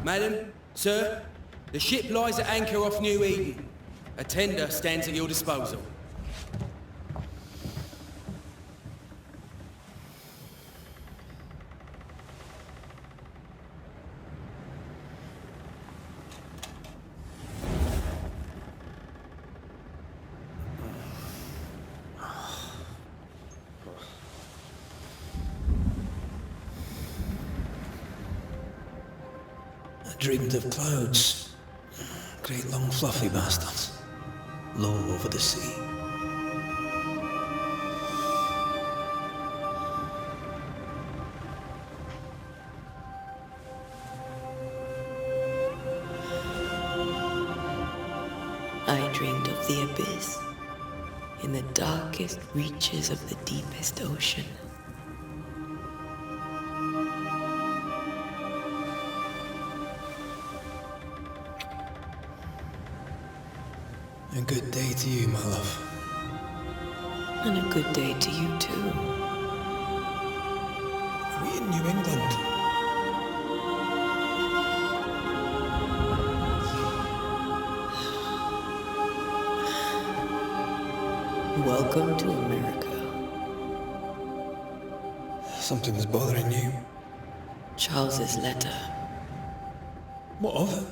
Madam, sir, the ship lies at anchor off New Eden. A tender stands at your disposal. Dreamed of clouds. Great long fluffy bastards. Low over the sea. I dreamed of the abyss, in the darkest reaches of the deepest ocean. A good day to you, my love. And a good day to you too. Are we in New England? Welcome to America. Something's bothering you. Charles's letter. What of it?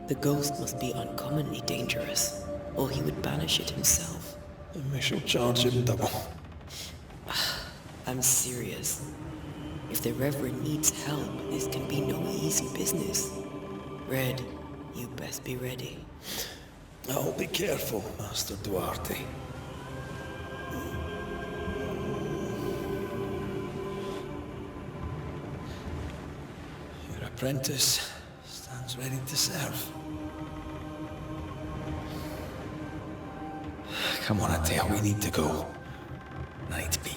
The ghost must be uncommonly dangerous, or he would banish it himself. And we shall charge him double. I'm serious. If the Reverend needs help, this can be no easy business. Red, you best be ready. I'll be careful, Master Duarte. Your apprentice stands ready to serve. Come on, Antea, we need to go. Night be.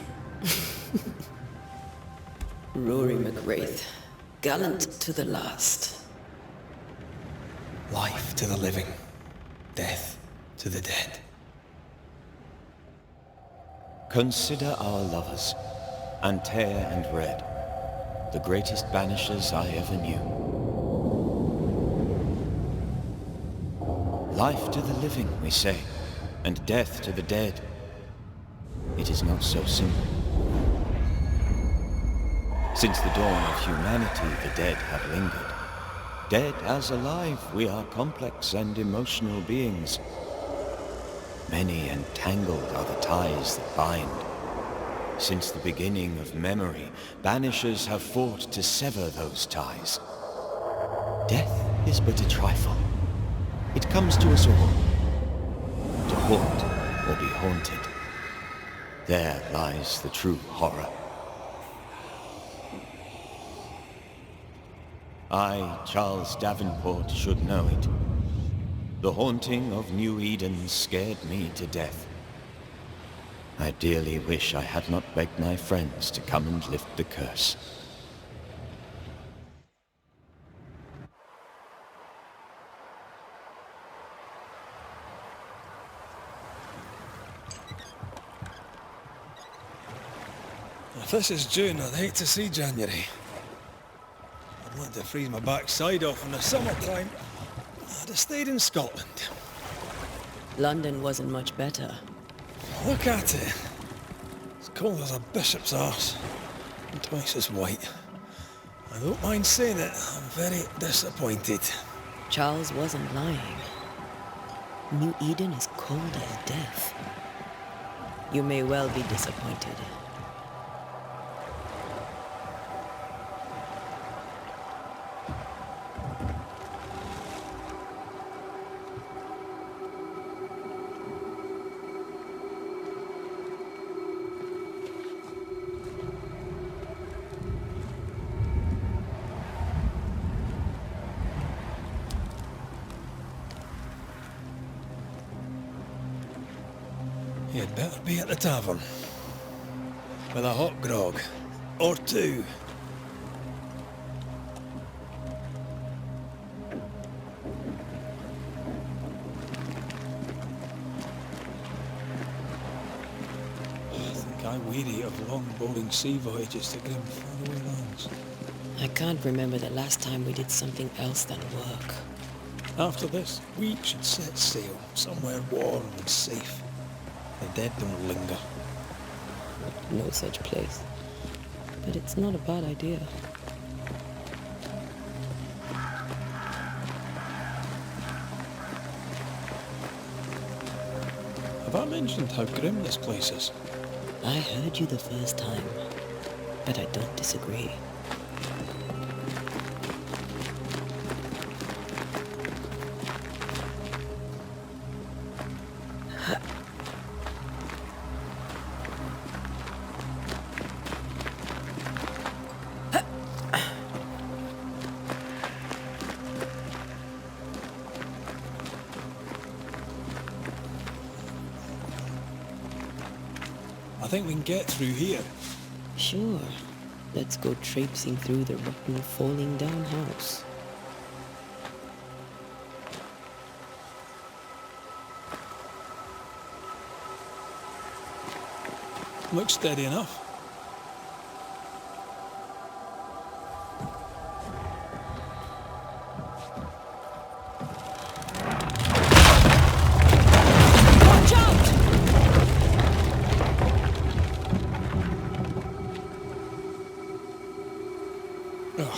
Rory McRaith, gallant to the last. Life to the living, death to the dead. Consider our lovers, Antea and Red, the greatest banishers I ever knew. Life to the living, we say, and death to the dead. It is not so simple. Since the dawn of humanity, the dead have lingered. Dead as alive, we are complex and emotional beings. Many and tangled are the ties that bind. Since the beginning of memory, banishers have fought to sever those ties. Death is but a trifle. It comes to us all. To haunt or be haunted. There lies the true horror. I, Charles Davenport, should know it. The haunting of New Eden scared me to death. I dearly wish I had not begged my friends to come and lift the curse. If this is June, I'd hate to see January. I'd want to freeze my backside off in the summertime. I'd have stayed in Scotland. London wasn't much better. Look at it. It's cold as a bishop's arse. And twice as white. I don't mind saying it, I'm very disappointed. Charles wasn't lying. New Eden is cold as death. You may well be disappointed. You'd better be at the tavern. With a hot grog. Or two. I think I'm weary of long, boring sea voyages to grim faraway lands. I can't remember the last time we did something else than work. After this, we should set sail somewhere warm and safe. The dead don't linger. No such place. But it's not a bad idea. Have I mentioned how grim this place is? I heard you the first time, but I don't disagree. I think we can get through here. Sure. Let's go traipsing through the rotten, falling down house. Looks steady enough. Watch out! Oh.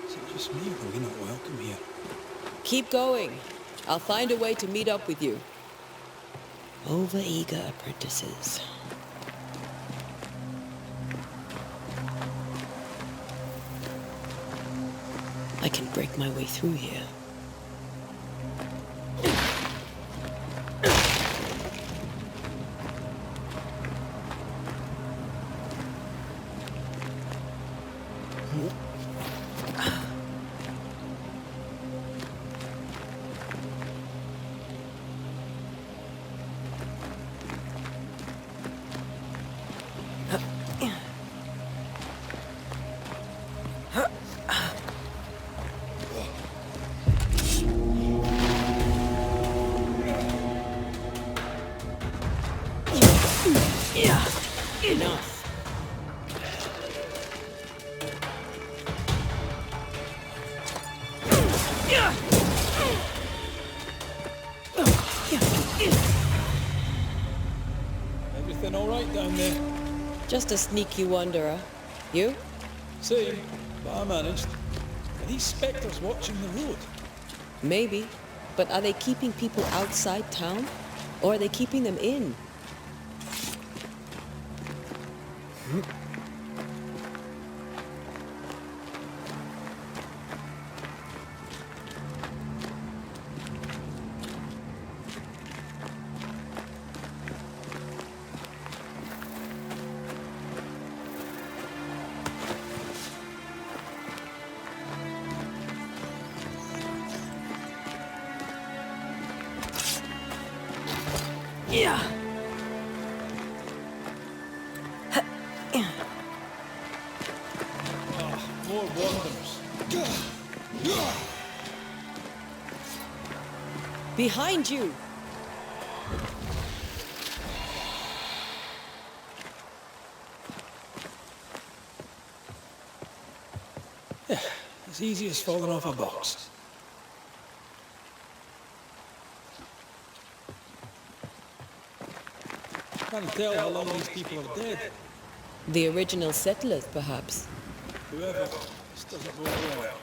Is it just me or are we not welcome here? Keep going. I'll find a way to meet up with you. Over-eager apprentices. I can break my way through here. Enough. Everything all right down there? Just a sneaky wanderer. You? Same, but I managed. Are these spectres watching the road? Maybe. But are they keeping people outside town? Or are they keeping them in? Yeah. More wanderers. Behind you! Yeah, as easy as falling off a box. Can't tell how long these people are dead. The original settlers, perhaps. Whoever, this doesn't bode well.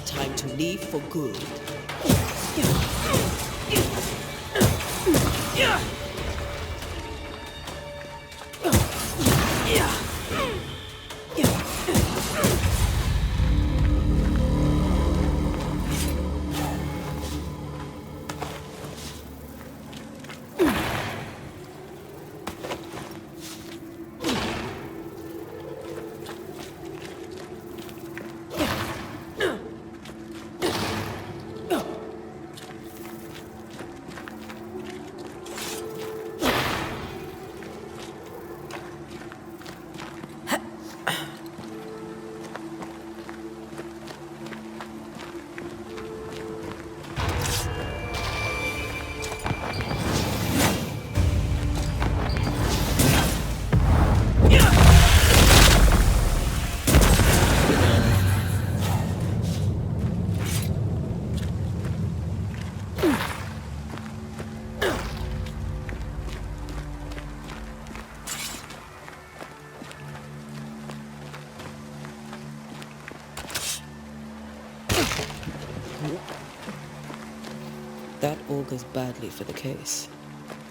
Time to leave for good. That augurs badly for the case.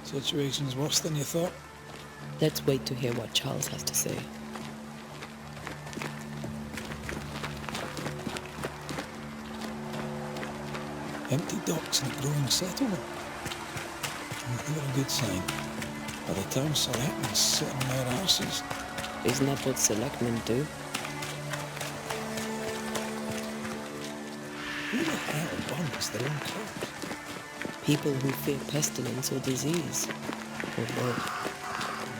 Situation's worse than you thought. Let's wait to hear what Charles has to say. Empty docks in a growing settlement. Never a good sign. By the town selectmen sitting on their arses. Isn't that what selectmen do? Who the hell burns their own crops? People who fear pestilence or disease. Or both.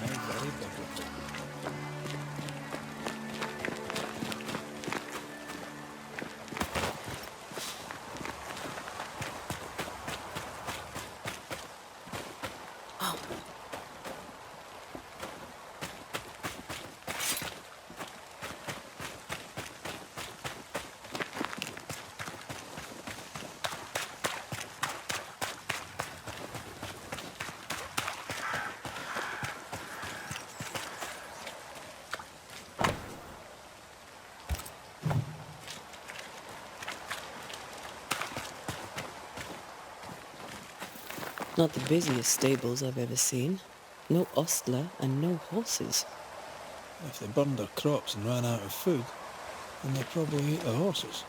Very biblical. Not the busiest stables I've ever seen. No ostler and no horses. If they burned their crops and ran out of food, then they probably ate the horses.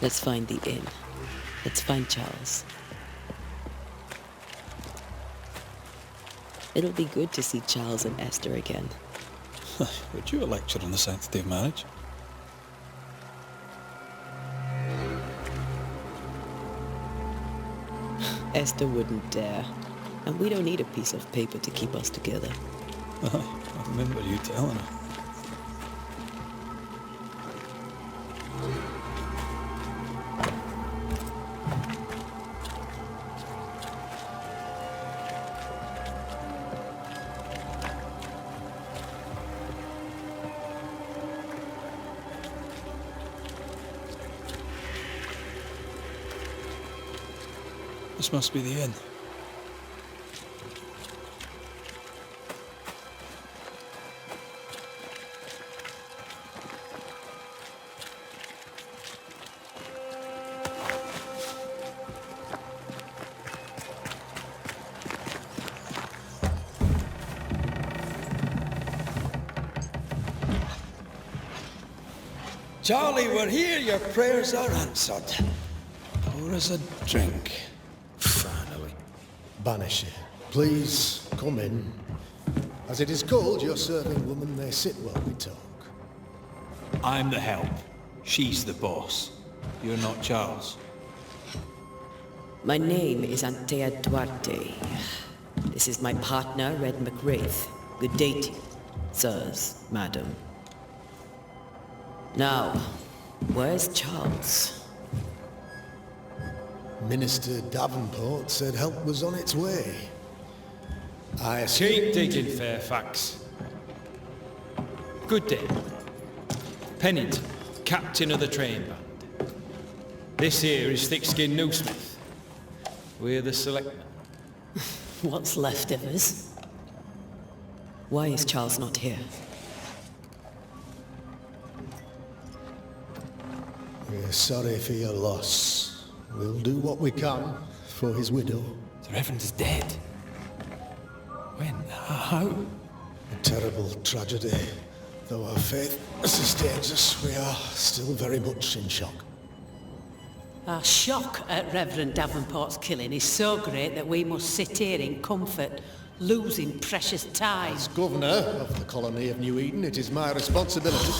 Let's find the inn. Let's find Charles. It'll be good to see Charles and Esther again. Would you a lecture on the sanctity of marriage? Esther wouldn't dare. And we don't need a piece of paper to keep us together. I remember you telling her. This must be the inn. Charlie, we're here. Your prayers are answered. Pour us a drink. Finally. Banisher, please come in. As it is called, your serving woman may sit while we talk. I'm the help. She's the boss. You're not Charles. My name is Antea Duarte. This is my partner, Red Raith. Good day to you, sirs, madam. Now, where's Charles? Minister Davenport said help was on its way. Keep digging, Fairfax. Good day. Pennant, captain of the train band. This here is Thick-Skinned Noosmith. We're the selectmen. What's left of us? Why is Charles not here? We're sorry for your loss. We'll do what we can for his widow. The Reverend is dead. When? How? A terrible tragedy. Though our faith sustains us, we are still very much in shock. Our shock at Reverend Davenport's killing is so great that we must sit here in comfort, losing precious time. As governor of the colony of New Eden, it is my responsibility.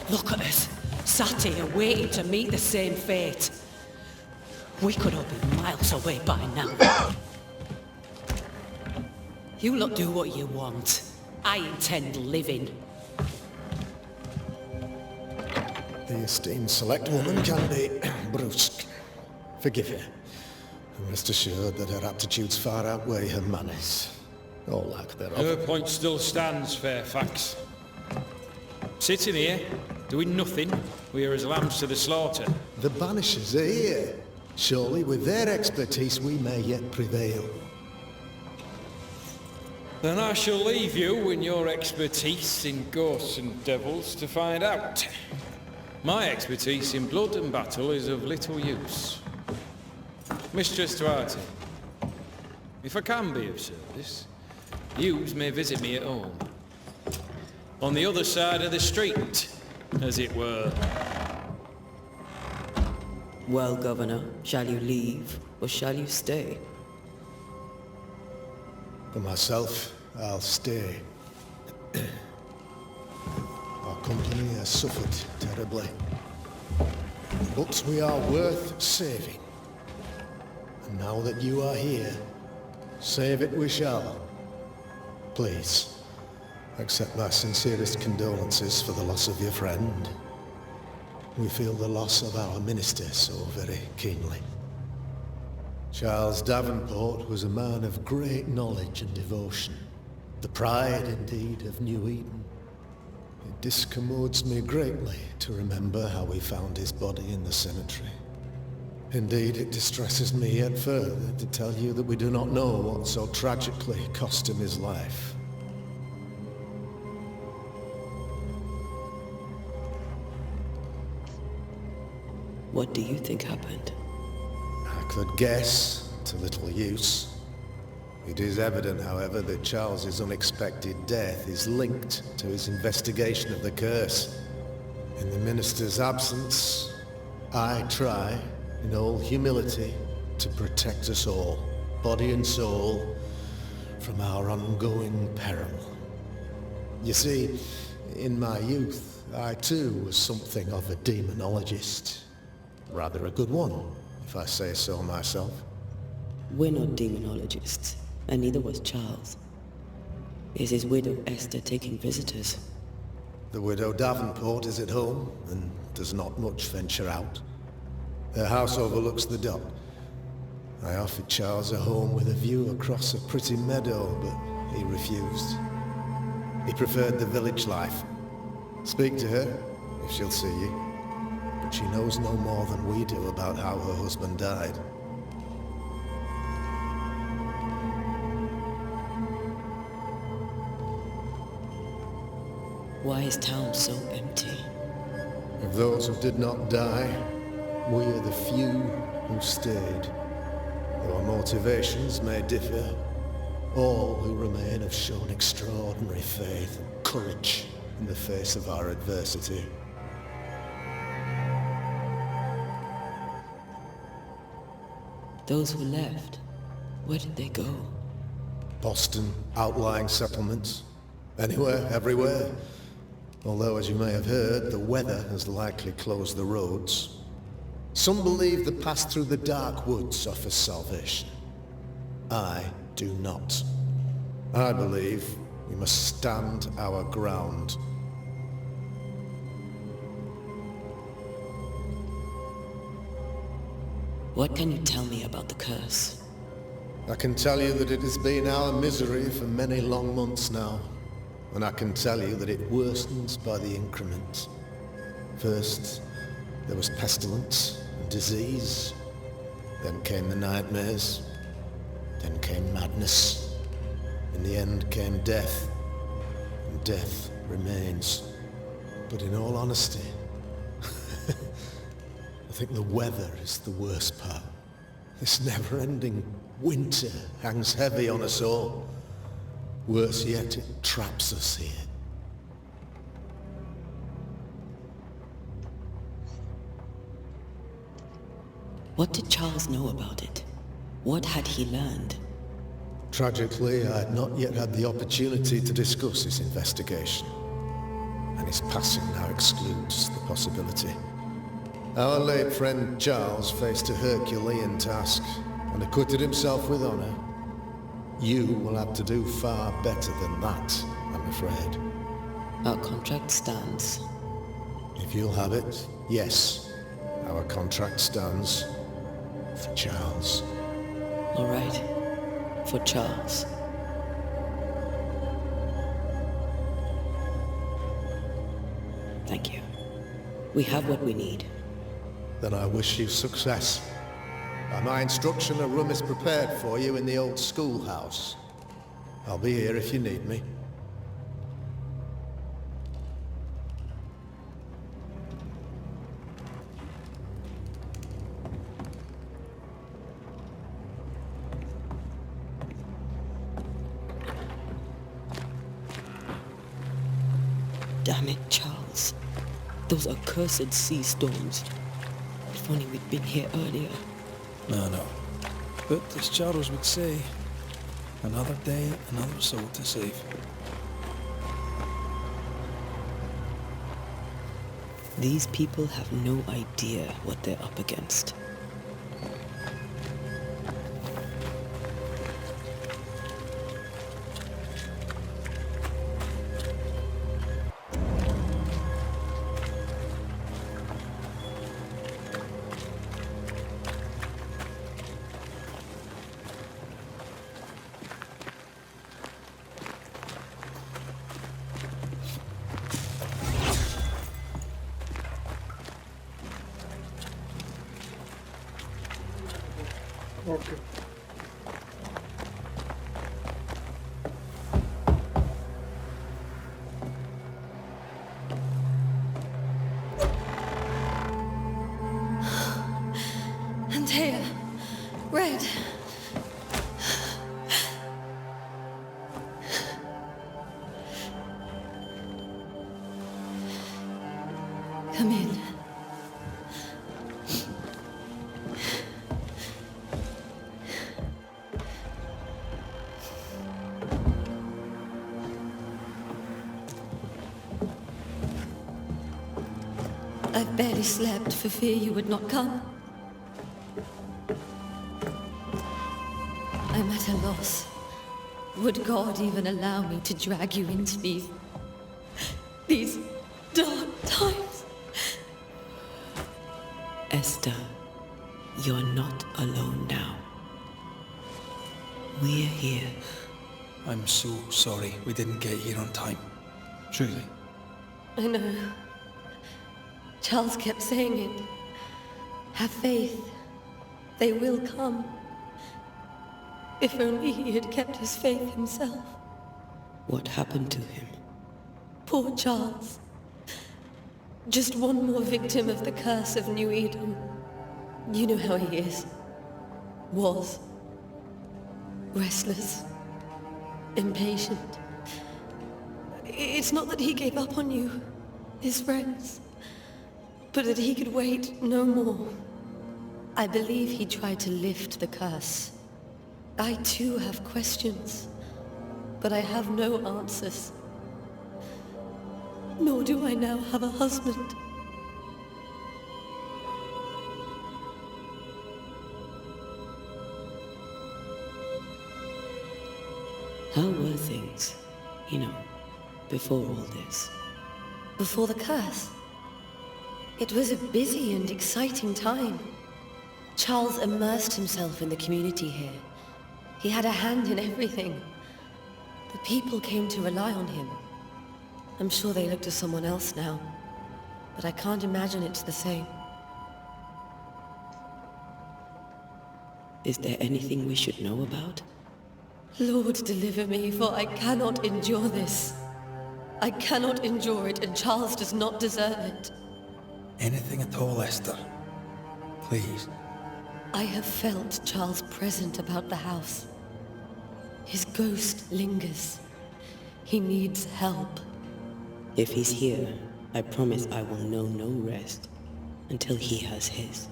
Look at us, sat here waiting to meet the same fate. We could all be miles away by now. You lot do what you want. I intend living. The esteemed select woman can be brusque. Forgive her. And rest assured that her aptitudes far outweigh her manners. Or lack thereof. Her point still stands, Fairfax. Sitting here, doing nothing, we are as lambs to the slaughter. The Banishers are here. Surely with their expertise we may yet prevail. Then I shall leave you and your expertise in ghosts and devils to find out. My expertise in blood and battle is of little use. Mistress Duarte, if I can be of service, yous may visit me at home. On the other side of the street, as it were. Well, Governor, shall you leave or shall you stay? For myself, I'll stay. Our company has suffered terribly. But we are worth saving. And now that you are here, save it we shall. Please, accept my sincerest condolences for the loss of your friend. We feel the loss of our minister so very keenly. Charles Davenport was a man of great knowledge and devotion. The pride, indeed, of New Eden. It discommodes me greatly to remember how we found his body in the cemetery. Indeed, it distresses me yet further to tell you that we do not know what so tragically cost him his life. What do you think happened? I could guess, to little use. It is evident, however, that Charles's unexpected death is linked to his investigation of the curse. In the minister's absence, I try, in all humility, to protect us all, body and soul, from our ongoing peril. You see, in my youth, I too was something of a demonologist. Rather a good one, if I say so myself. We're not demonologists, and neither was Charles. Is his widow Esther taking visitors? The widow Davenport is at home, and does not much venture out. Her house overlooks the dock. I offered Charles a home with a view across a pretty meadow, but he refused. He preferred the village life. Speak to her, if she'll see you. But she knows no more than we do about how her husband died. Why is town so empty? Of those who did not die, we are the few who stayed. Though our motivations may differ, all who remain have shown extraordinary faith and courage in the face of our adversity. Those who left, where did they go? Boston, outlying settlements. Anywhere, everywhere. Although, as you may have heard, the weather has likely closed the roads. Some believe the path through the dark woods offers salvation. I do not. I believe we must stand our ground. What can you tell me about the curse? I can tell you that it has been our misery for many long months now. And I can tell you that it worsens by the increment. First, there was pestilence and disease. Then came the nightmares. Then came madness. In the end came death. And death remains. But in all honesty, I think the weather is the worst part. This never-ending winter hangs heavy on us all. Worse yet, it traps us here. What did Charles know about it? What had he learned? Tragically, I had not yet had the opportunity to discuss his investigation. And his passing now excludes the possibility. Our late friend Charles faced a Herculean task and acquitted himself with honor. You will have to do far better than that, I'm afraid. Our contract stands. If you'll have it, yes. Our contract stands for Charles. All right. For Charles. Thank you. We have what we need. Then I wish you success. By my instruction, a room is prepared for you in the old schoolhouse. I'll be here if you need me. Damn it, Charles. Those accursed sea storms. If only we'd been here earlier. No. But as Charles would say, another day, another soul to save. These people have no idea what they're up against. Antea, Red. Come in. I've barely slept for fear you would not come. I'm at a loss. Would God even allow me to drag you into these dark times? Esther, you're not alone now. We're here. I'm so sorry we didn't get here on time. Truly. I know. Charles kept saying it. Have faith. They will come. If only he had kept his faith himself. What happened to him? Poor Charles. Just one more victim of the curse of New Eden. You know how he is. Was. Restless. Impatient. It's not that he gave up on you, his friends, but that he could wait no more. I believe he tried to lift the curse. I too have questions, but I have no answers. Nor do I now have a husband. How were things, before all this? Before the curse? It was a busy and exciting time. Charles immersed himself in the community here. He had a hand in everything. The people came to rely on him. I'm sure they look to someone else now, but I can't imagine it's the same. Is there anything we should know about? Lord, deliver me, for I cannot endure this. I cannot endure it, and Charles does not deserve it. Anything at all, Esther. Please. I have felt Charles present about the house. His ghost lingers. He needs help. If he's here, I promise I will know no rest until he has his.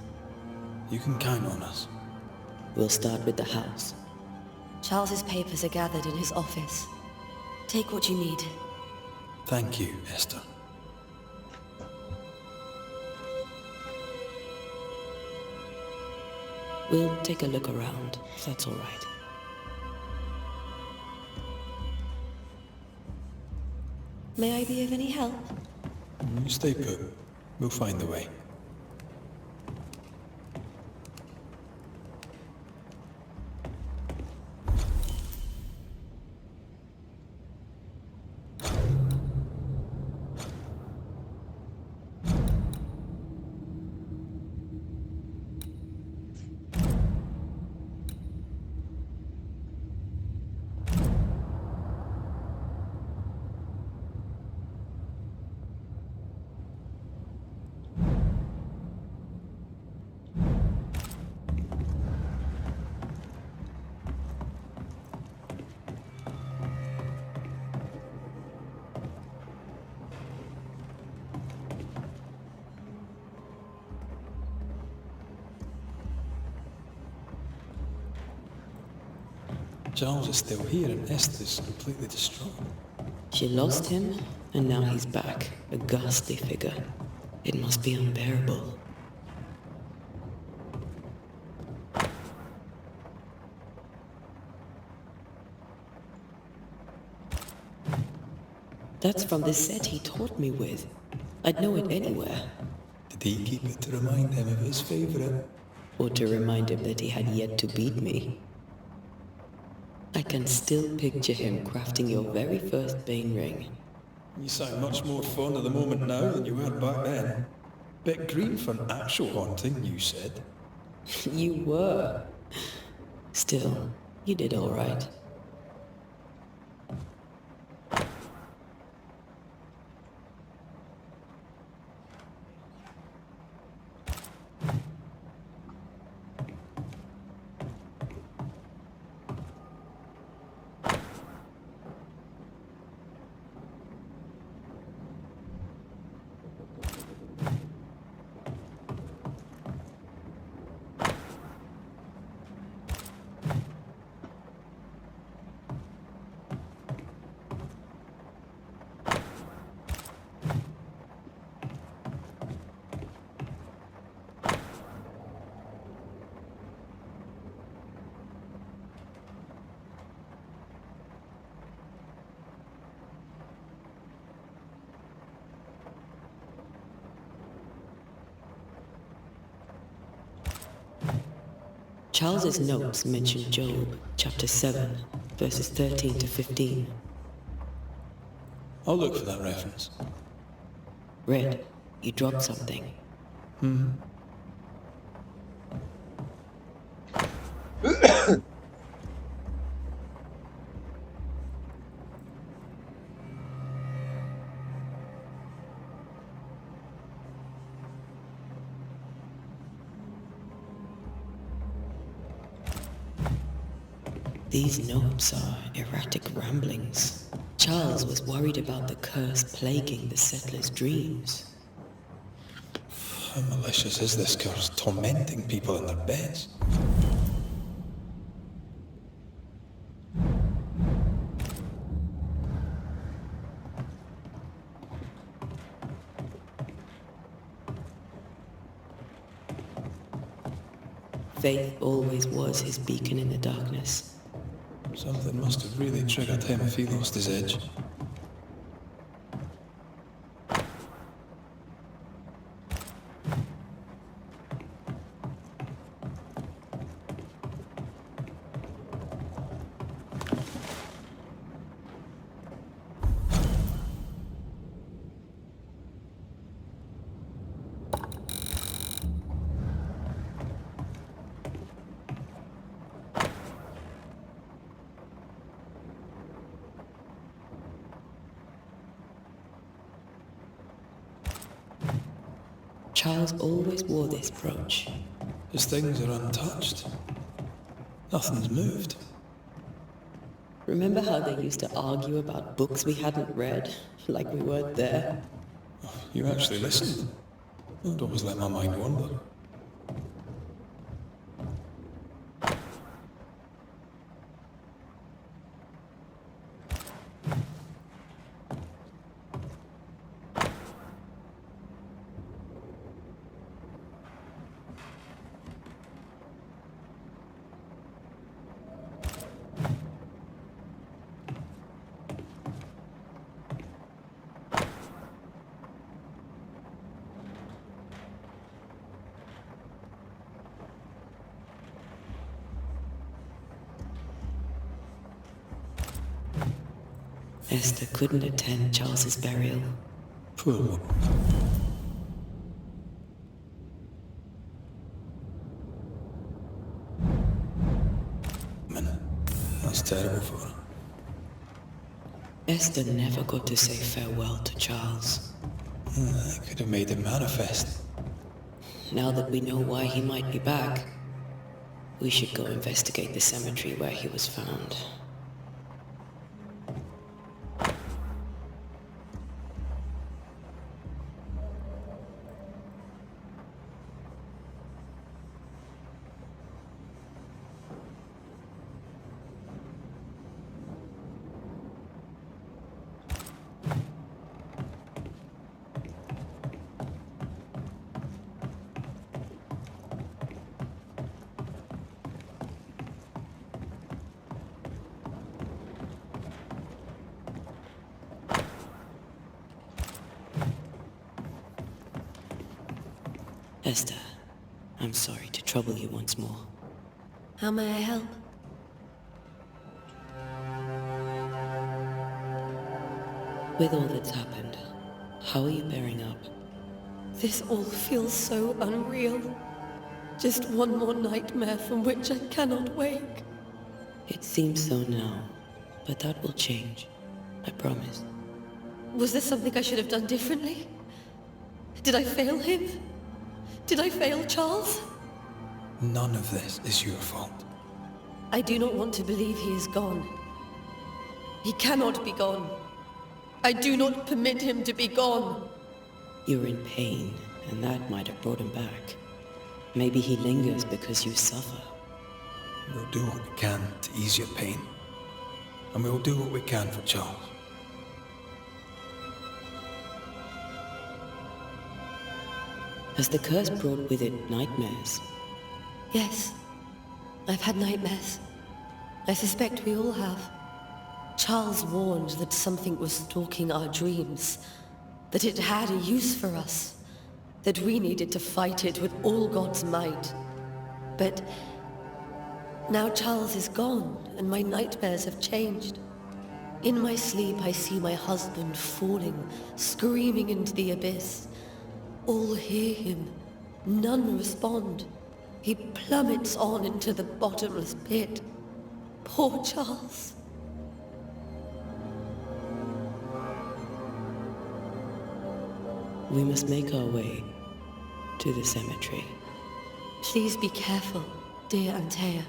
You can count on us. We'll start with the house. Charles's papers are gathered in his office. Take what you need. Thank you, Esther. We'll take a look around, if that's all right. May I be of any help? You stay put. We'll find the way. Charles is still here and Esther's completely distraught. She lost him, and now he's back, a ghastly figure. It must be unbearable. That's from the set he taught me with. I'd know it anywhere. Did he keep it to remind him of his favourite? Or to remind him that he had yet to beat me. I can still picture him crafting your very first Bane ring. You sound much more fond of the moment now than you were back then. Bit green for an actual haunting, you said. You were. Still, you did all right. Charles's notes mention Job, chapter 7, verses 13 to 15. I'll look for that reference. Red, you dropped something. These notes are erratic ramblings. Charles was worried about the curse plaguing the settlers' dreams. How malicious is this curse, tormenting people in their beds? Faith always was his beacon in the darkness. Something must have really triggered him if he lost his edge. Charles always wore this brooch. His things are untouched. Nothing's moved. Remember how they used to argue about books we hadn't read, like we weren't there? You actually listened. I'd always let my mind wander. Esther couldn't attend Charles's burial. Poor woman. That's terrible for her. Esther never got to say farewell to Charles. I could have made him manifest. Now that we know why he might be back, we should go investigate the cemetery where he was found. Esther, I'm sorry to trouble you once more. How may I help? With all that's happened, how are you bearing up? This all feels so unreal. Just one more nightmare from which I cannot wake. It seems so now, but that will change. I promise. Was there something I should have done differently? Did I fail him? Did I fail Charles? None of this is your fault. I do not want to believe he is gone. He cannot be gone. I do not permit him to be gone. You're in pain, and that might have brought him back. Maybe he lingers because you suffer. We'll do what we can to ease your pain. And we'll do what we can for Charles. Has the curse brought with it nightmares? Yes. I've had nightmares. I suspect we all have. Charles warned that something was stalking our dreams. That it had a use for us. That we needed to fight it with all God's might. But now Charles is gone, and my nightmares have changed. In my sleep I see my husband falling, screaming into the abyss. All hear him. None respond. He plummets on into the bottomless pit. Poor Charles. We must make our way to the cemetery. Please be careful, dear Antea.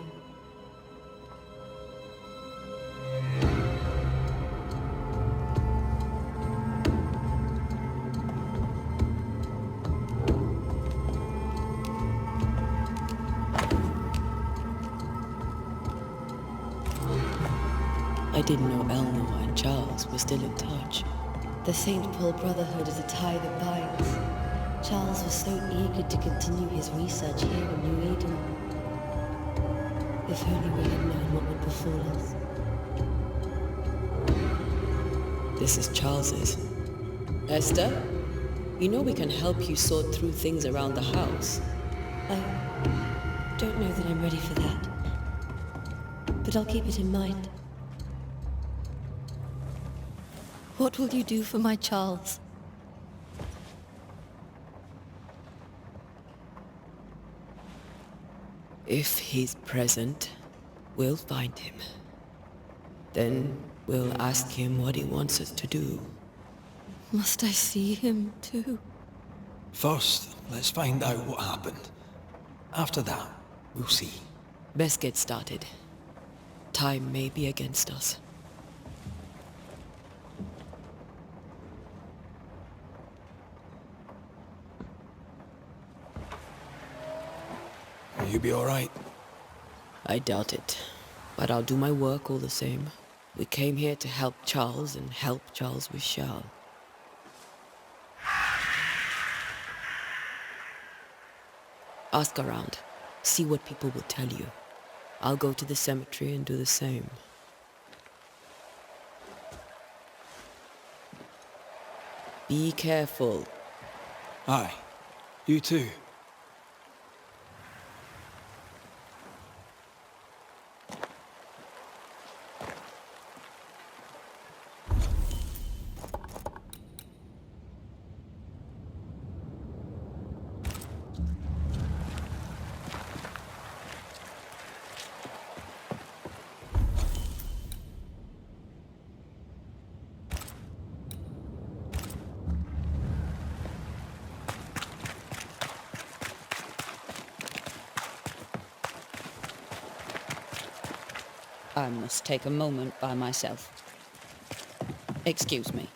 I didn't know Eleanor and Charles were still in touch. The St. Paul Brotherhood is a tie that binds. Charles was so eager to continue his research here in New Eden. If only we had known what would befall us. This is Charles's. Esther, you know we can help you sort through things around the house. I don't know that I'm ready for that. But I'll keep it in mind. What will you do for my Charles? If he's present, we'll find him. Then we'll ask him what he wants us to do. Must I see him too? First, let's find out what happened. After that, we'll see. Best get started. Time may be against us. Will you be alright? I doubt it, but I'll do my work all the same. We came here to help Charles, and help Charles we shall. Ask around. See what people will tell you. I'll go to the cemetery and do the same. Be careful. Aye. You too. I must take a moment by myself. Excuse me.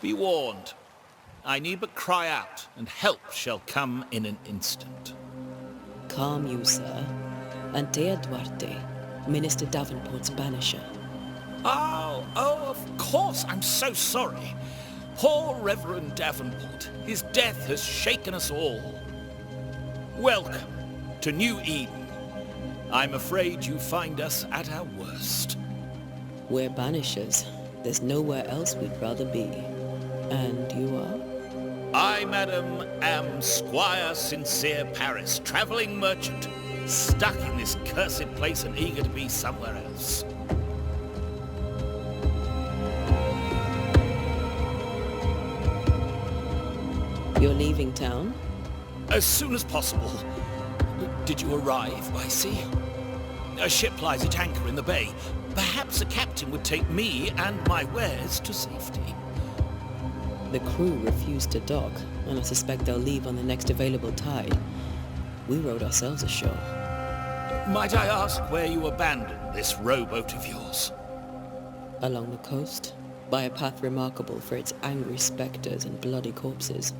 Be warned. I need but cry out, and help shall come in an instant. Calm you, sir. Antea Duarte, Minister Davenport's banisher. Oh, of course. I'm so sorry. Poor Reverend Davenport. His death has shaken us all. Welcome to New Eden. I'm afraid you find us at our worst. We're banishers. There's nowhere else we'd rather be. And you are? I, madam, am Squire Sincere Paris, travelling merchant, stuck in this cursed place and eager to be somewhere else. You're leaving town? As soon as possible. Did you arrive, I see? A ship lies at anchor in the bay. Perhaps a captain would take me and my wares to safety. The crew refused to dock, and I suspect they'll leave on the next available tide. We rowed ourselves ashore. Might I ask where you abandoned this rowboat of yours? Along the coast, by a path remarkable for its angry spectres and bloody corpses.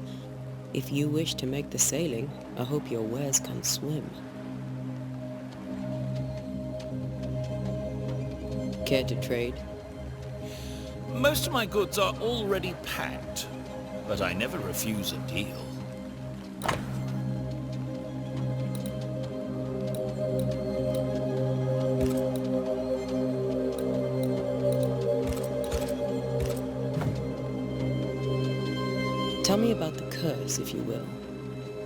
If you wish to make the sailing, I hope your wares can swim. Care to trade? Most of my goods are already packed, but I never refuse a deal. Tell me about the curse, if you will.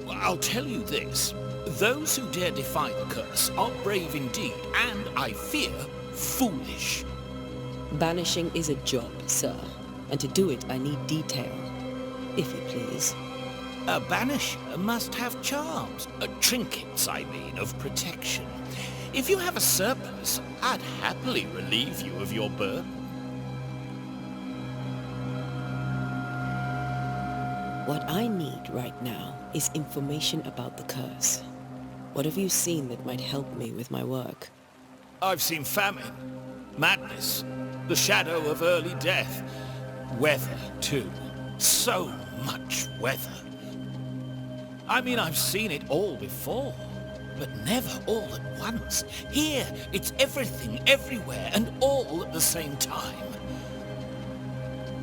I'll tell you this. Those who dare defy the curse are brave indeed, and, I fear, foolish. Banishing is a job, sir, and to do it I need detail, if you please. A banisher must have charms, trinkets, I mean, of protection. If you have a surplus, I'd happily relieve you of your burden. What I need right now is information about the curse. What have you seen that might help me with my work? I've seen famine, madness, the shadow of early death. Weather, too. So much weather. I mean, I've seen it all before, but never all at once. Here, it's everything, everywhere, and all at the same time.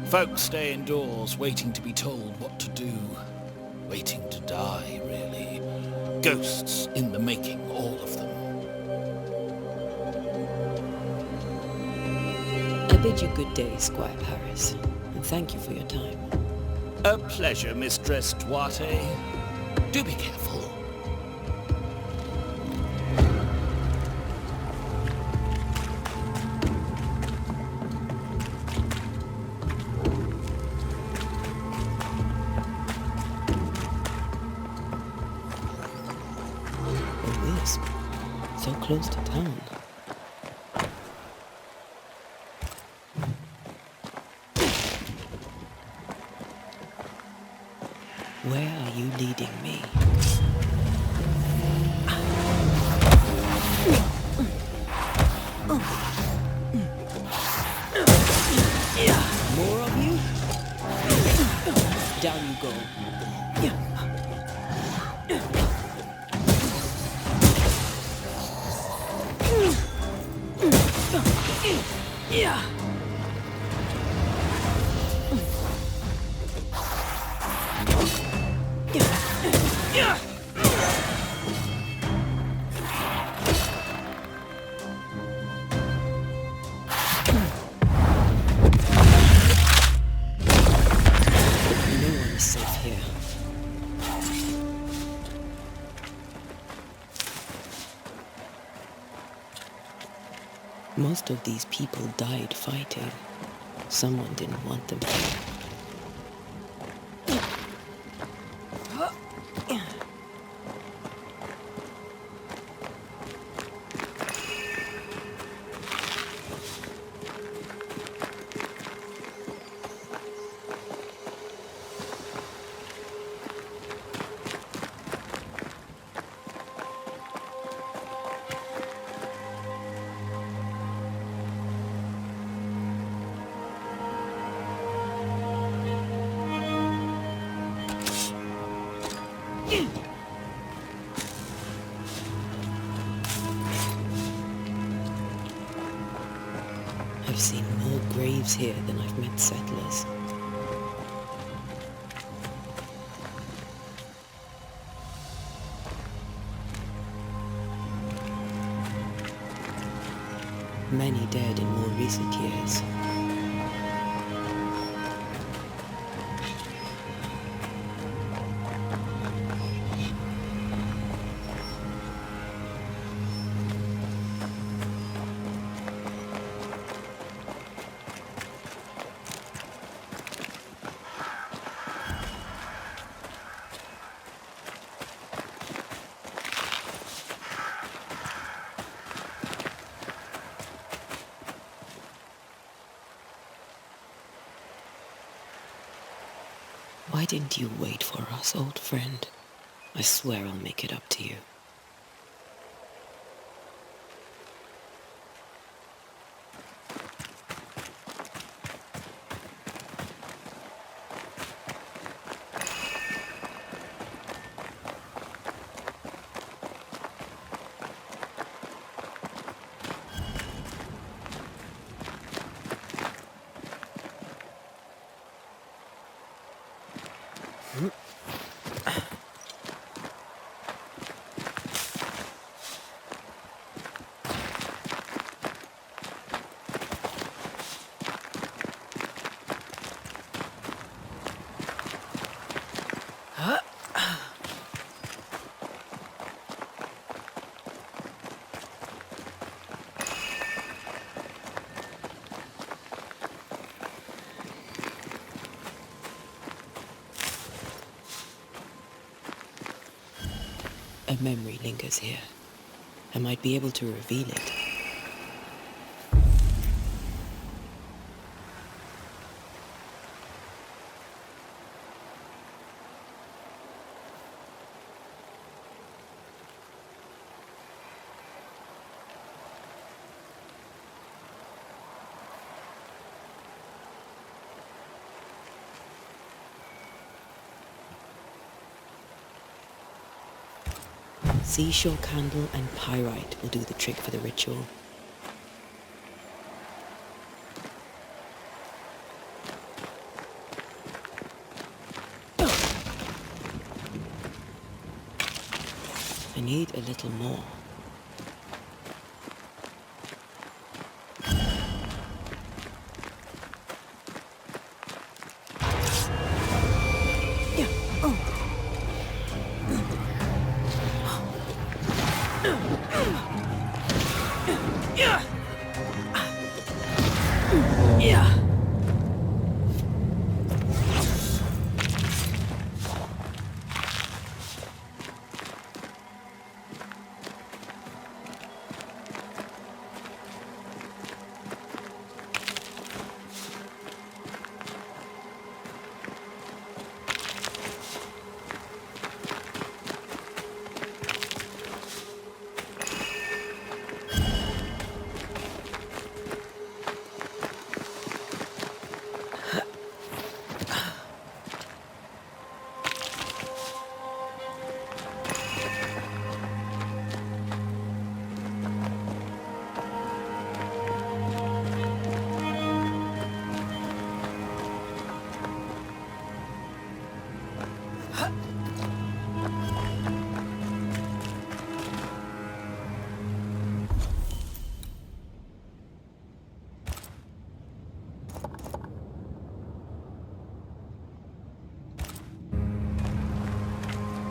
Folks stay indoors, waiting to be told what to do. Waiting to die, really. Ghosts in the making, all of them. I bid you good day, Squire Paris, and thank you for your time. A pleasure, Mistress Duarte. Do be careful. Oh, yes. So close to town. Where are you leading me? More of you? Down you go. Safe here. Most of these people died fighting. Someone didn't want them here. I've seen more graves here than I've met settlers. Many dead in more recent years. Why didn't you wait for us, old friend? I swear I'll make it up to you. A memory lingers here. I might be able to reveal it. Seashore candle and pyrite will do the trick for the ritual. I need a little more.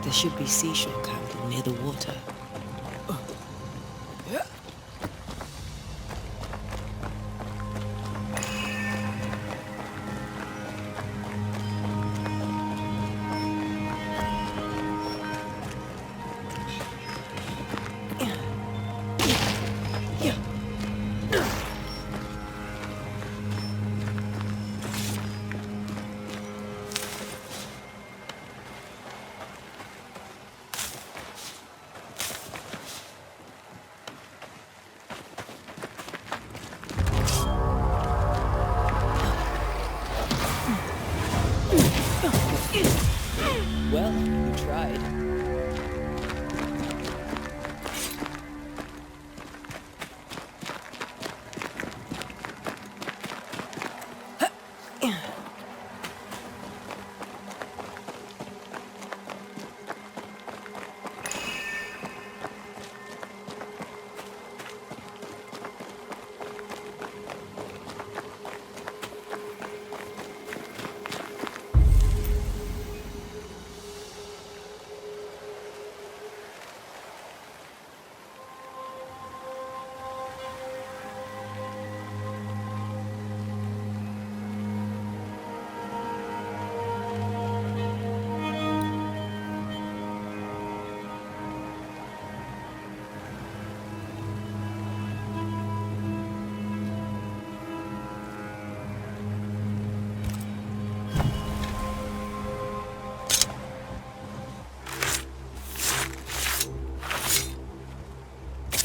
There should be seashore candle near the water.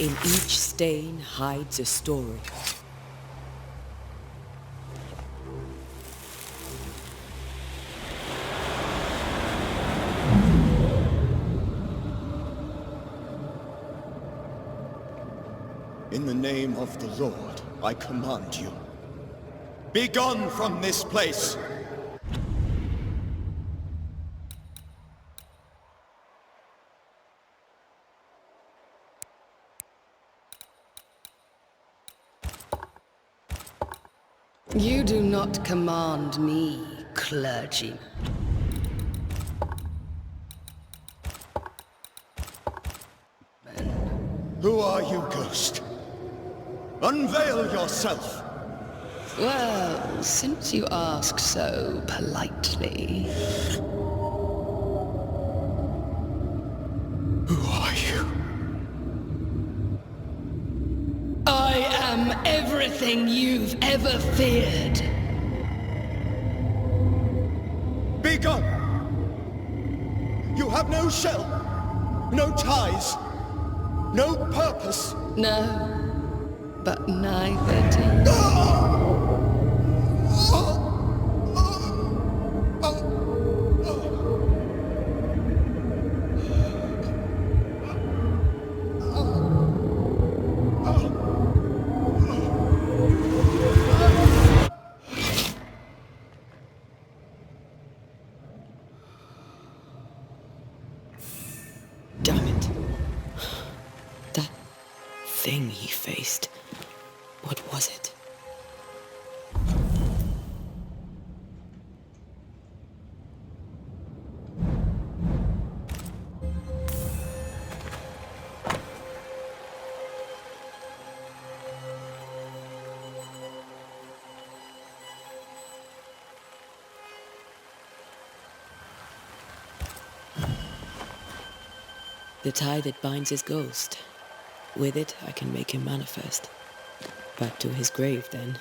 In each stain hides a story. In the name of the Lord, I command you. Be gone from this place! You do not command me, clergyman. Who are you, ghost? Unveil yourself! Well, since you ask so politely... Who are you? I am everything you've ever feared. Be gone! You have no shell, no ties, no purpose. No, but neither do you. Damn it. That thing he faced. What was it? The tie that binds his ghost. With it, I can make him manifest. Back to his grave, then.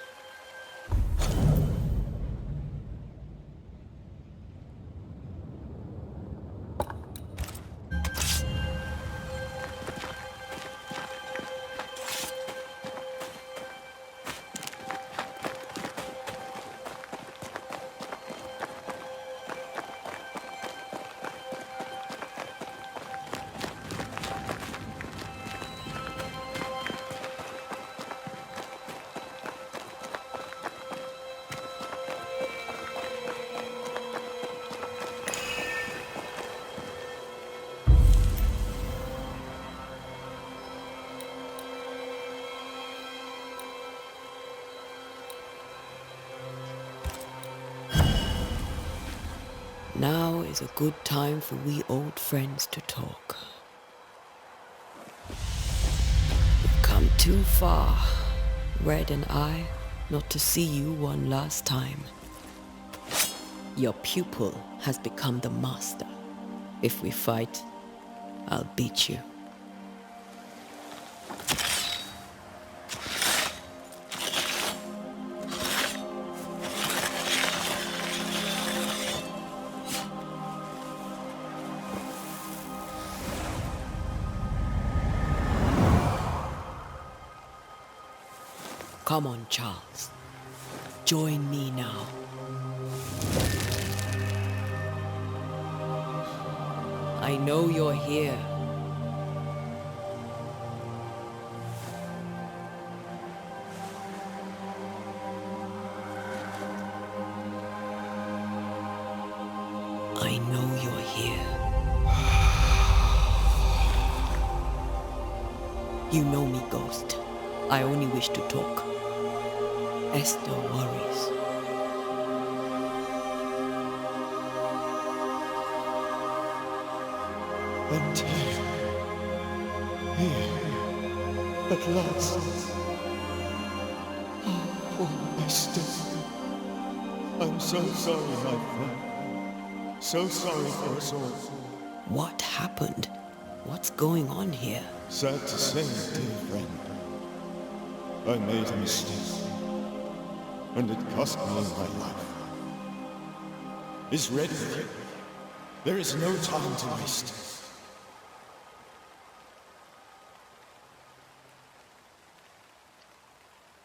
Now is a good time for we old friends to talk. We've come too far, Red and I, not to see you one last time. Your pupil has become the master. If we fight, I'll beat you. Come on, Charles. Join me now. I know you're here. I know you're here. You know me, Ghost. I only wish to talk. Esther worries. Antea. Here. At last. Oh, Esther. I'm so sorry, my friend. So sorry for us all. What happened? What's going on here? Sad to say, dear friend. I made a mistake. And it cost me my life. Is Red with you? There is no time to waste.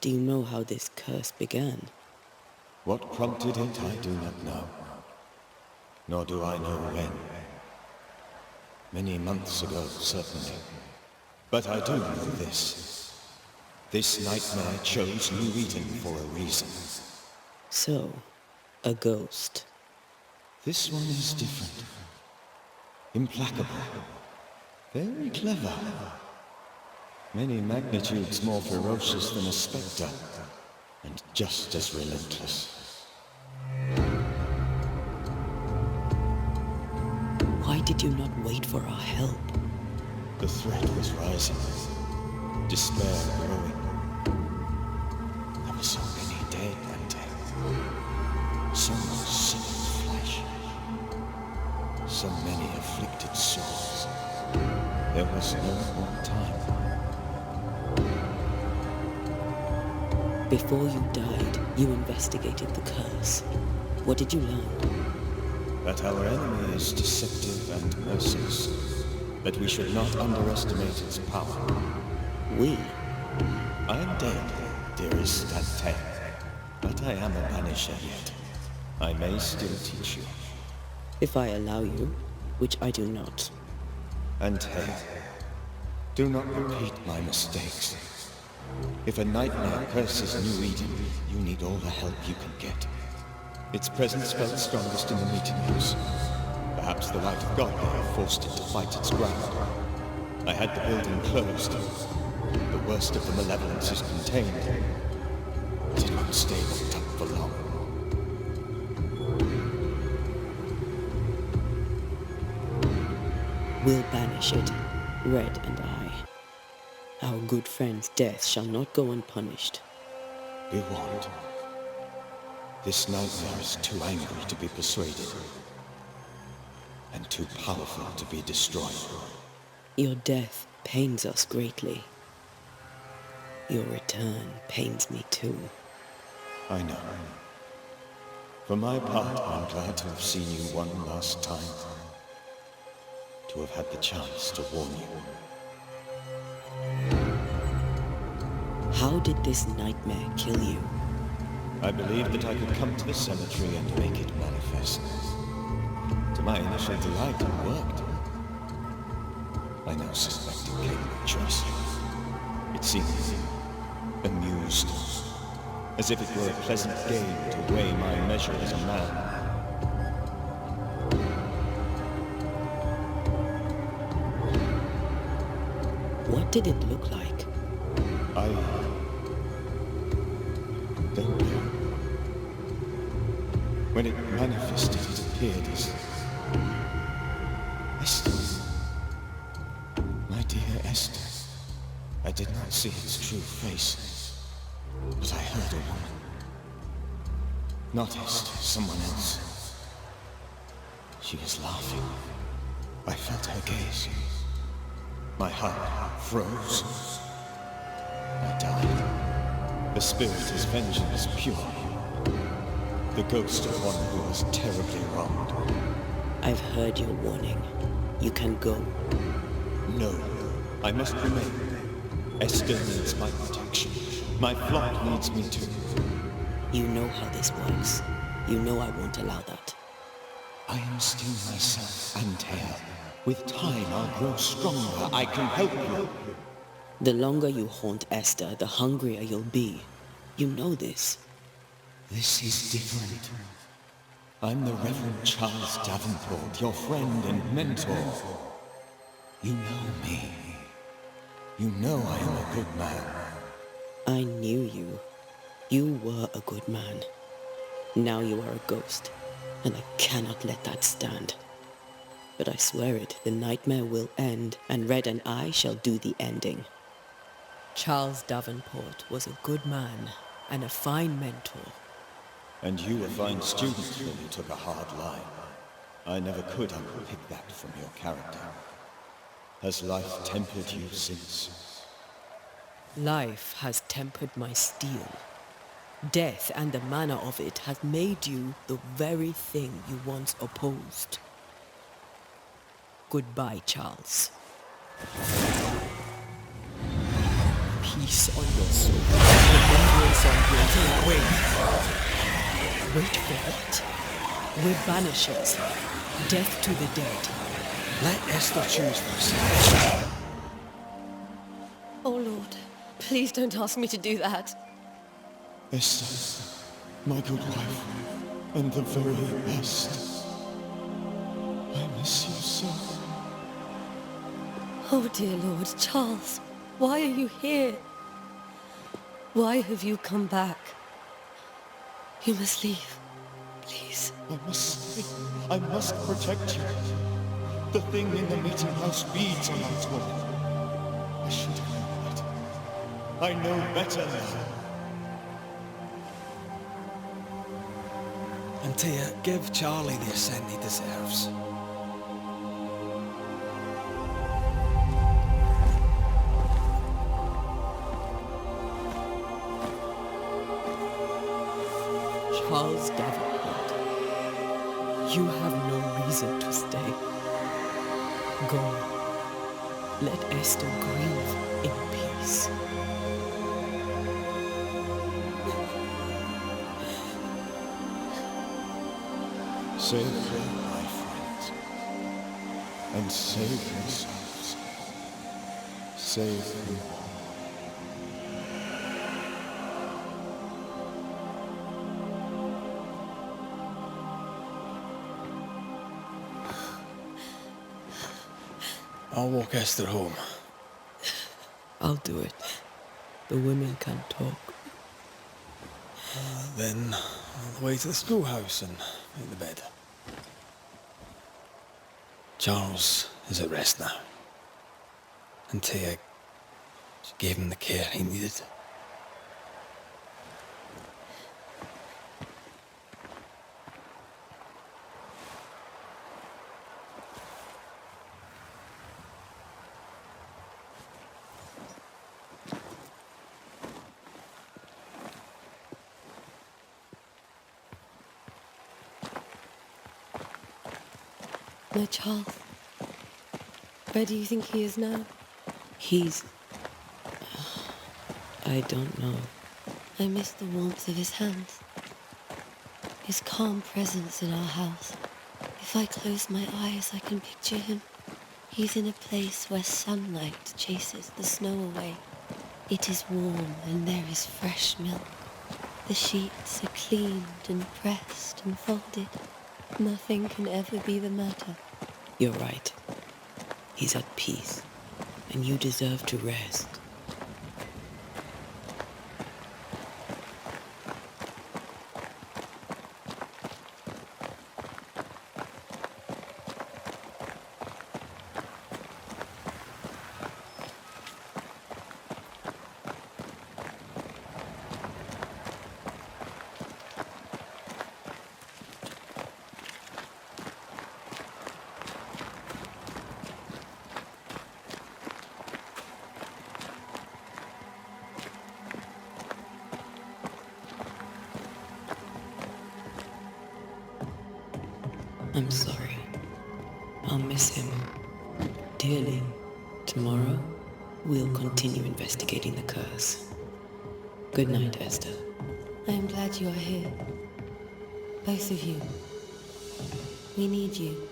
Do you know how this curse began? What prompted it, I do not know. Nor do I know when. Many months ago, certainly. But I do know this. This nightmare chose New Eden for a reason. So, a ghost. This one is different. Implacable. Very clever. Many magnitudes more ferocious than a spectre, and just as relentless. Why did you not wait for our help? The threat was rising. Despair growing. There were so many dead, Antea. So much severed flesh. So many afflicted souls. There was no more time. Before you died, you investigated the curse. What did you learn? That our enemy is deceptive and merciless. That we should not underestimate its power. We? I am dead, dearest Antea. But I am a Banisher yet. I may still teach you. If I allow you, which I do not. Antea, do not repeat my mistakes. If a nightmare curses New Eden, you need all the help you can get. Its presence felt strongest in the meeting house. Perhaps the light of God there forced it to fight its ground. I had the building closed. The worst of the malevolence is contained. But it won't stay locked up for long. We'll banish it, Red and I. Our good friend's death shall not go unpunished. Be warned. This nightmare is too angry to be persuaded. And too powerful to be destroyed. Your death pains us greatly. Your return pains me too. I know. For my part, I'm glad to have seen you one last time. To have had the chance to warn you. How did this nightmare kill you? I believed that I could come to the cemetery and make it manifest. To my initial delight, it worked. I now suspect it came with choice. It seemed amused, as if it were a pleasant game to weigh my measure as a man. What did it look like? I don't know. When it manifested, it appeared as Esther. My dear Esther. I did not see its true face, but I heard a woman. Not Esther, someone else. She was laughing. I felt her gaze. My heart froze. I died. The spirit's vengeance pure. The ghost of one who was terribly wronged. I've heard your warning. You can go. No, I must remain. Esther needs my protection. My flock needs me too. You know how this works. You know I won't allow that. I am still myself, Antea. With time, I'll grow stronger. I can help you. The longer you haunt Esther, the hungrier you'll be. You know this. This is different. I'm the Reverend Charles Davenport, your friend and mentor. You know me. You know I am a good man. I knew you. You were a good man. Now you are a ghost, and I cannot let that stand. But I swear it, the nightmare will end, and Red and I shall do the ending. Charles Davenport was a good man and a fine mentor. And you a fine student when you took a hard line. I never could unpick that from your character. Has life tempered you since? Life has tempered my steel. Death and the manner of it has made you the very thing you once opposed. Goodbye, Charles. Peace on your soul. Wait. Wait for what? We're Banishers. Death to the dead. Let Esther choose for herself. Oh, Lord. Please don't ask me to do that. Esther, my good wife, and the very best. I miss you so. Oh, dear Lord. Charles, why are you here? Why have you come back? You must leave. Please. I must protect you. The thing in the meeting house feeds on our talk. I should have known better. I know better now. Antea, give Charlie the ascent he deserves. Charles Davenport, you have no reason to stay. Go. Let Esther grieve in peace. Save her, my friends. And save yourselves. Save them all. I'll walk Esther home. I'll do it. The women can't talk. Then, on the way to the schoolhouse and make the bed. Charles is at rest now. Antea gave him the care he needed. No, Charles. Where do you think he is now? He's... I don't know. I miss the warmth of his hands. His calm presence in our house. If I close my eyes, I can picture him. He's in a place where sunlight chases the snow away. It is warm and there is fresh milk. The sheets are cleaned and pressed and folded. Nothing can ever be the matter. You're right. He's at peace, and you deserve to rest. I'm sorry. I'll miss him dearly. Tomorrow, we'll continue investigating the curse. Good night, Esther. I am glad you are here. Both of you. We need you.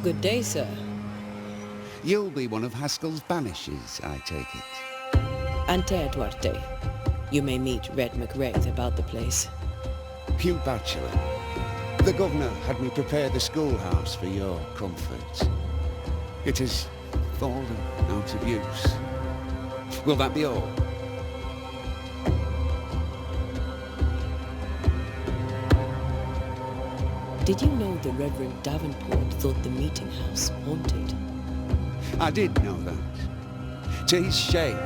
Good day, sir. You'll be one of Haskell's Banishers, I take it. Antea Duarte. You may meet Red McRaith about the place. Hugh Bachelor. The governor had me prepare the schoolhouse for your comfort. It is fallen out of use. Will that be all? Did you know the Reverend Davenport thought the meeting house haunted? I did know that. To his shame,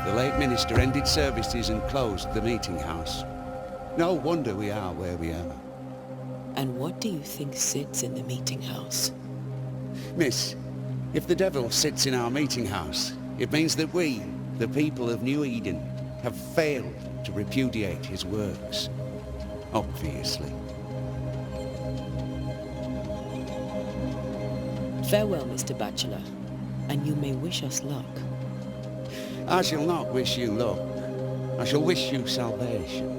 the late minister ended services and closed the meeting house. No wonder we are where we are. And what do you think sits in the meeting house? Miss, if the devil sits in our meeting house, it means that we, the people of New Eden, have failed to repudiate his works. Obviously. Farewell, Mr. Bachelor, and you may wish us luck. I shall not wish you luck. I shall wish you salvation.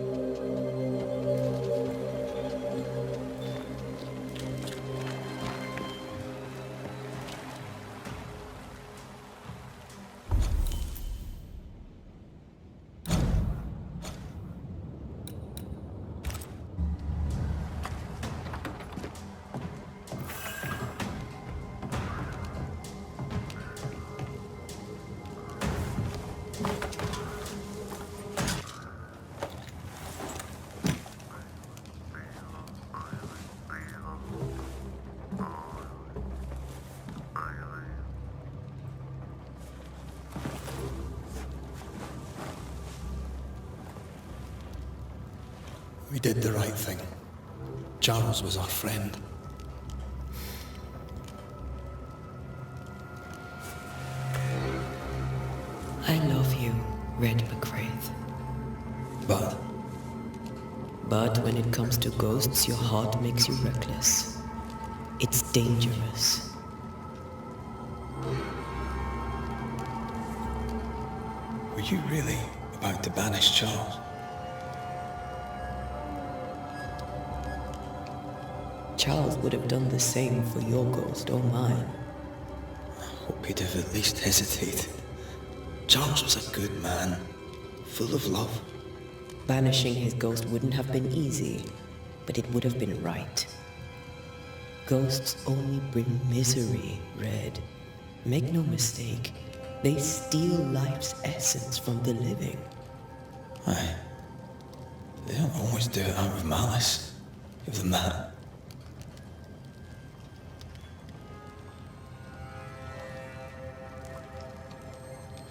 We did the right thing. Charles was our friend. I love you, Red McWraith. But But when it comes to ghosts, your heart makes you reckless. It's dangerous. were you really about to banish Charles? Charles would have done the same for your ghost or mine. I hope he'd have at least hesitated. Charles was a good man, full of love. Banishing his ghost wouldn't have been easy, but it would have been right. Ghosts only bring misery, Red. Make no mistake, they steal life's essence from the living. Aye. They don't always do it out of malice. Give them that.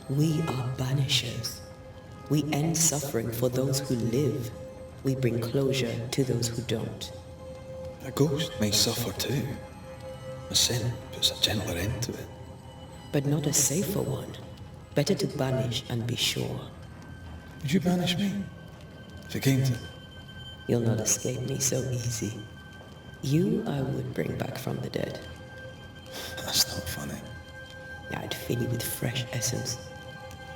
We are banishers. We end suffering for those who live. We bring closure to those who don't. A ghost may suffer too. A sin puts a gentler end to it. But not a safer one. Better to banish and be sure. Would you banish me? If it came to... You'll not escape me so easy. You I would bring back from the dead. That's not funny. I'd fill you with fresh essence.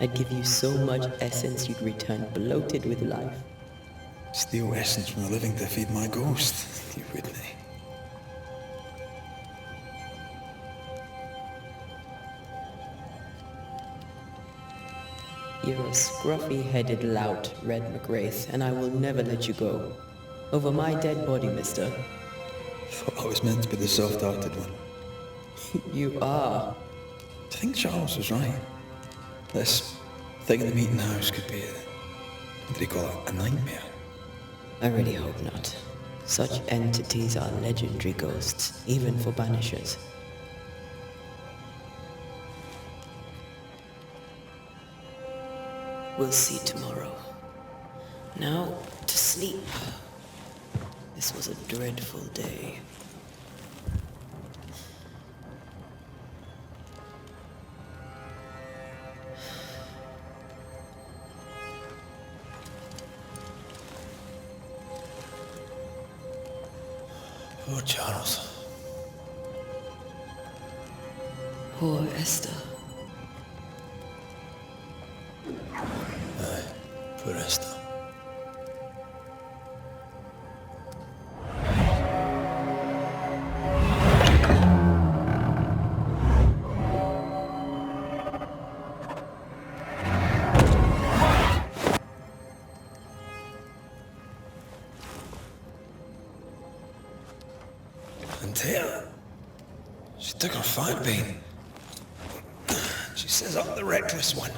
I'd give you so much essence you'd return bloated with life. Steal essence from the living to feed my ghost. You wouldn't. You're a scruffy-headed lout, Red McWraith, and I will never let you go. Over my dead body, mister. Thought I was meant to be the soft-hearted one. You are. I think Charles was right. This thing in the meeting house could be what did he call it? A nightmare? I really hope not. Such entities are legendary ghosts, even for banishers. We'll see tomorrow. Now, to sleep. This was a dreadful day. Poor Charles. Poor Esther. Aye, poor Esther. Antea, she took her fire bean. She says I'm the reckless one.